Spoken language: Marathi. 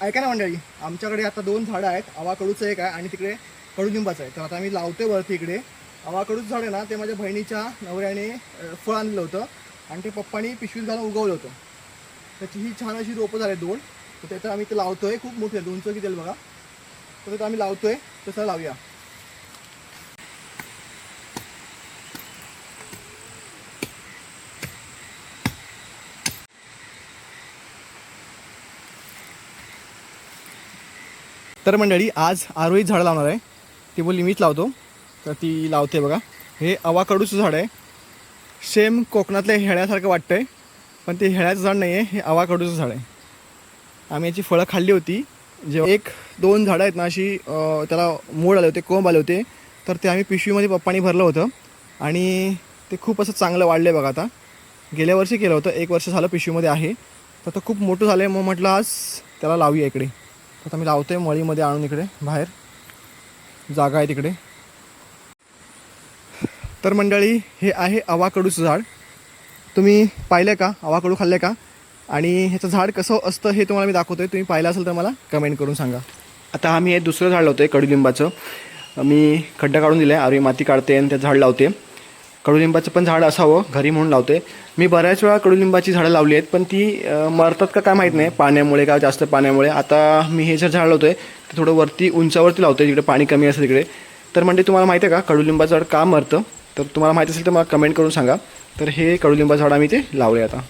ऐका ना मंडळी, आमच्याकडे आता 2 झाडं आहेत. आवाकडूचं एक आहे आणि तिकडे कडुलिंबाचं आहे. तर आता आम्ही लावतोय वरती इकडे. आवाकडूचं झाड आहे ना, ते माझ्या बहिणीच्या नवऱ्याने फळ आणलं होतं आणि ते पप्पानी पिशवीत घालून उगवलं होतं. त्याची ही छान अशी रोपं झाली 2. तर त्याचं आम्ही ते लावतोय. खूप मोठे आहे, 2 किती बघा. तर ते आम्ही लावतोय. तसं लावूया. तर मंडळी आज आरोही झाडं लावणार आहे. ती बोलली मीच लावतो, तर ती लावते बघा. हे आवाकडूचं झाड आहे. सेम कोकणातल्या हेळ्यासारखं वाटतंय, पण ते हेळ्याचं झाड नाही आहे, हे आवाकडूचं झाड आहे. आम्ही याची फळं खाल्ली होती. जेव्हा 1-2 झाडं आहेत ना अशी त्याला मोड आले होते, कोंब आले होते, तर ते आम्ही पिशवीमध्ये पप्पानी भरलं होतं आणि ते खूप असं चांगलं वाढलं आहे बघा. आता गेल्या वर्षी केलं होतं, 1 वर्ष झालं पिशवीमध्ये आहे. तर तो खूप मोठं झालं आहे. मग म्हटलं आज त्याला लावूया इकडे. आता मी लावतो आहे मळीमध्ये आणून इकडे, बाहेर जागा आहे तिकडे. तर मंडळी हे आहे आवाकडूचं झाड. तुम्ही पाहिलं का? आवाकडू खाल्लं का? आणि ह्याचं झाड कसं असतं हे तुम्हाला मी दाखवतो आहे. तुम्ही पाहिलं असेल तर मला कमेंट करून सांगा. आता आम्ही हे दुसरं झाड लावतो आहे कडुलिंबाचं. मी खड्डा काढून दिला आहे, आरोही माती काढते आणि त्याचं झाड लावते. कडुलिंबाचं पण झाड असावं घरी म्हणून लावते. मी बऱ्याच वेळा कडुलिंबाची झाडं लावली आहेत, पण ती मरतात का काय माहीत नाही, पाण्यामुळे का जास्त पाण्यामुळे. आता मी हे जर झाड लावतो आहे ते थोडं वरती उंचावरती लावतो आहे, जिकडे पाणी कमी असतं तिकडे. तर म्हणजे तुम्हाला माहिती आहे का कडुलिंबाचं झाड का मरतं? तर तुम्हाला माहीत असेल तर मला कमेंट करून सांगा. तर हे कडुलिंबाचं झाड आम्ही ते लावले आता.